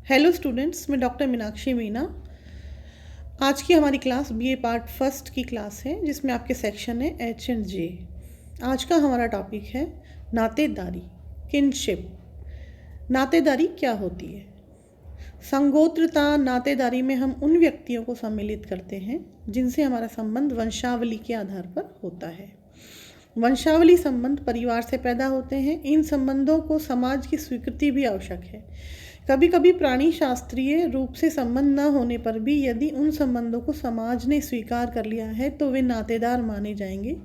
Hello students, मैं doctor Meenakshi Meena. आज की हमारी क्लास बीए पार्ट फर्स्ट की क्लास है, जिसमें आपके सेक्शन है एच एंड जे। आज का हमारा टॉपिक है नातेदारी, किनशिप। नातेदारी क्या होती है? संगोत्रता नातेदारी में हम उन व्यक्तियों को सम्मिलित करते हैं जिनसे हमारा संबंध वंशावली के आधार पर होता है। वंशावली संबंध परिवार से पैदा होते हैं। इन संबंधों को समाज की स्वीकृति भी आवश्यक है। कभी कभी प्राणी शास्त्रीय रूप से संबंध न होने पर भी यदि उन संबंधों को समाज ने स्वीकार कर लिया है तो वे नातेदार माने जाएंगे।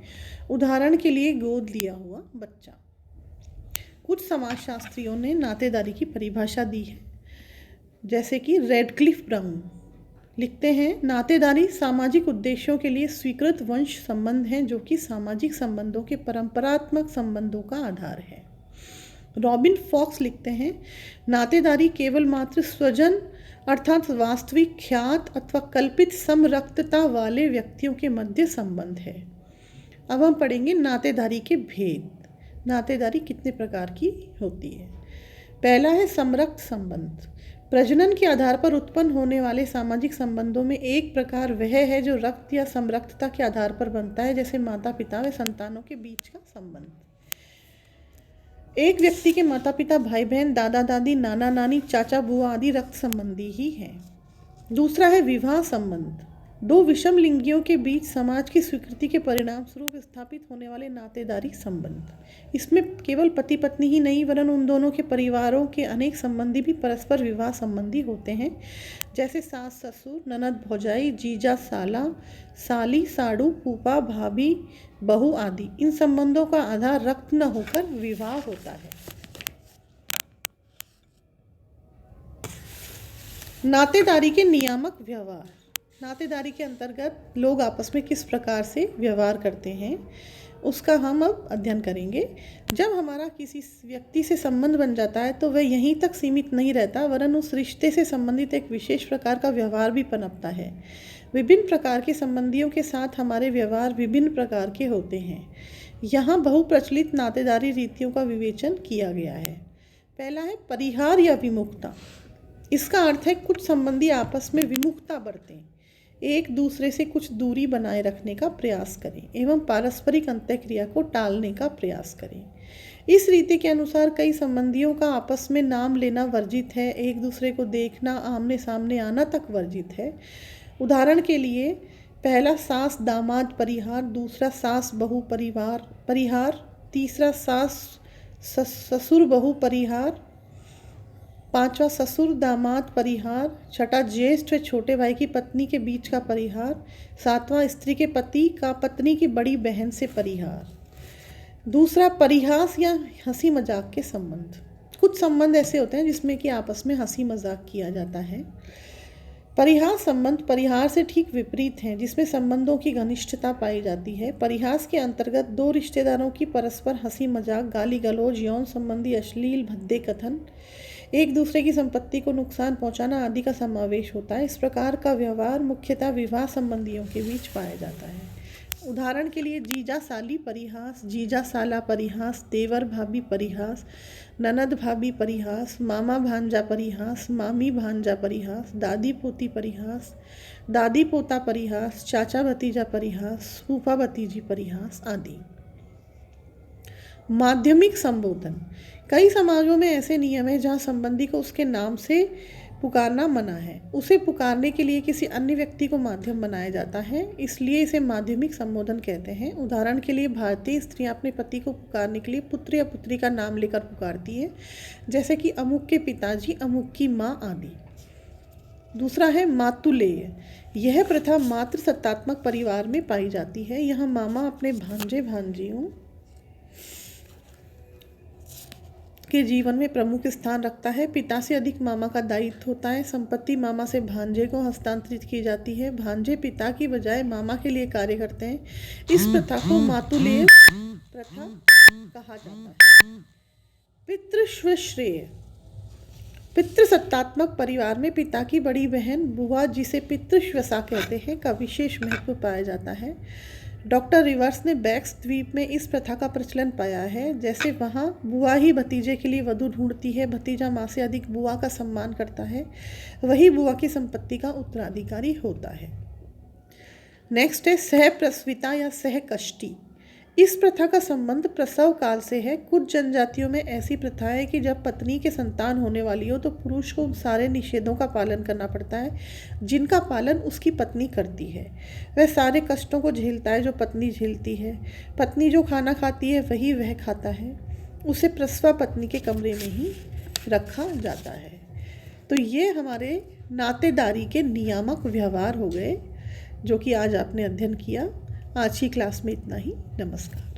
उदाहरण के लिए गोद लिया हुआ बच्चा। कुछ समाजशास्त्रियों ने नातेदारी की परिभाषा दी है, जैसे कि रेडक्लिफ ब्राउन लिखते हैं, नातेदारी सामाजिक उद्देश्यों के लिए स्वीकृत वंश संबंध हैं जो कि सामाजिक संबंधों के परंपरात्मक संबंधों का आधार है। रॉबिन फॉक्स लिखते हैं, नातेदारी केवल मात्र स्वजन अर्थात वास्तविक, ख्यात अथवा कल्पित समरक्तता वाले व्यक्तियों के मध्य संबंध है। अब हम पढ़ेंगे नातेदारी के भेद। नातेदारी कितने प्रकार की होती है? पहला है समरक्त संबंध। प्रजनन के आधार पर उत्पन्न होने वाले सामाजिक संबंधों में एक प्रकार वह है जो रक्त या समरक्तता के आधार पर बनता है, जैसे माता पिता व संतानों के बीच का संबंध। एक व्यक्ति के माता पिता, भाई बहन, दादा दादी, नाना नानी, चाचा बुआ आदि रक्त संबंधी ही हैं। दूसरा है विवाह संबंध। दो विषम लिंगियों के बीच समाज की स्वीकृति के परिणाम स्वरूप स्थापित होने वाले नातेदारी संबंध। इसमें केवल पति पत्नी ही नहीं वरन उन दोनों के परिवारों के अनेक संबंधी भी परस्पर विवाह संबंधी होते हैं, जैसे सास ससुर, ननद भौजाई, जीजा साला, साली साड़ू, फूफा भाभी, बहू आदि। इन संबंधों का आधार रक्त न होकर विवाह होता है। नातेदारी के नियामक व्यवहार। नातेदारी के अंतर्गत लोग आपस में किस प्रकार से व्यवहार करते हैं उसका हम अब अध्ययन करेंगे। जब हमारा किसी व्यक्ति से संबंध बन जाता है तो वह यहीं तक सीमित नहीं रहता वरन उस रिश्ते से संबंधित एक विशेष प्रकार का व्यवहार भी पनपता है। विभिन्न प्रकार के संबंधियों के साथ हमारे व्यवहार विभिन्न प्रकार के होते हैं। यहाँ बहुप्रचलित नातेदारी रीतियों का विवेचन किया गया है। पहला है परिहार या विमुखता। इसका अर्थ है कुछ संबंधी आपस में विमुखता बरतें, एक दूसरे से कुछ दूरी बनाए रखने का प्रयास करें एवं पारस्परिक अंतःक्रिया को टालने का प्रयास करें। इस रीति के अनुसार कई संबंधियों का आपस में नाम लेना वर्जित है, एक दूसरे को देखना, आमने सामने आना तक वर्जित है। उदाहरण के लिए, पहला सास दामाद परिहार, दूसरा सास बहू परिहार, तीसरा सास ससुर बहू परिहार, पांचवा ससुर दामाद परिहार, छठा ज्येष्ठ व छोटे भाई की पत्नी के बीच का परिहार, सातवां स्त्री के पति का पत्नी की बड़ी बहन से परिहार। दूसरा परिहास या हंसी मजाक के संबंध। कुछ संबंध ऐसे होते हैं जिसमें कि आपस में हंसी मजाक किया जाता है। परिहास संबंध परिहार से ठीक विपरीत हैं, जिसमें संबंधों की घनिष्ठता पाई जाती है। परिहास के अंतर्गत दो रिश्तेदारों की परस्पर हंसी मजाक, गाली गलौज, यौन संबंधी अश्लील भद्दे कथन, एक दूसरे की संपत्ति को नुकसान पहुंचाना आदि का समावेश होता है। इस प्रकार का व्यवहार मुख्यतः विवाह संबंधियों के बीच पाया जाता है। उदाहरण के लिए जीजा साली परिहास, जीजा साला परिहास, देवर भाभी परिहास, ननद भाभी परिहास, मामा भांजा परिहास, मामी भांजा परिहास, दादी पोती परिहास, दादी पोता परिहास, चाचा भतीजा परिहास, फूफा भतीजी परिहास आदि। माध्यमिक संबोधन। कई समाजों में ऐसे नियम हैं जहाँ संबंधी को उसके नाम से पुकारना मना है। उसे पुकारने के लिए किसी अन्य व्यक्ति को माध्यम बनाया जाता है, इसलिए इसे माध्यमिक संबोधन कहते हैं। उदाहरण के लिए, भारतीय स्त्रियां अपने पति को पुकारने के लिए पुत्र या पुत्री का नाम लेकर पुकारती हैं, जैसे कि अमुक के पिताजी, अमुक की माँ आदि। दूसरा है मातुलेय। यह प्रथा मातृ सत्तात्मक परिवार में पाई जाती है। यहाँ मामा अपने भांजे भांजियों के जीवन में प्रमुख स्थान रखता है। पिता से अधिक मामा का दायित्व होता है। संपत्ति मामा से भांजे को हस्तांतरित की जाती है। भांजे पिता की बजाय मामा के लिए कार्य करते हैं। इस प्रथा को मातुलेय प्रथा कहा जाता है। पितृश्रेय। पितृसत्तात्मक परिवार में पिता की बड़ी बहन बुआ, जिसे पितृश्वसा कहते हैं, का विशेष महत्व पाया जाता है। डॉक्टर रिवर्स ने बैक्स द्वीप में इस प्रथा का प्रचलन पाया है, जैसे वहाँ बुआ ही भतीजे के लिए वधू ढूंढती है, भतीजा माँ से अधिक बुआ का सम्मान करता है, वही बुआ की संपत्ति का उत्तराधिकारी होता है। नेक्स्ट है सहप्रसविता या सहकष्टी। इस प्रथा का संबंध प्रसव काल से है। कुछ जनजातियों में ऐसी प्रथा है कि जब पत्नी के संतान होने वाली हो तो पुरुष को उन सारे निषेधों का पालन करना पड़ता है जिनका पालन उसकी पत्नी करती है। वह सारे कष्टों को झेलता है जो पत्नी झेलती है। पत्नी जो खाना खाती है वही वह खाता है। उसे प्रसवा पत्नी के कमरे में ही रखा जाता है। तो ये हमारे नातेदारी के नियामक व्यवहार हो गए जो कि आज आपने अध्ययन किया। आज की क्लास में इतना ही। नमस्कार।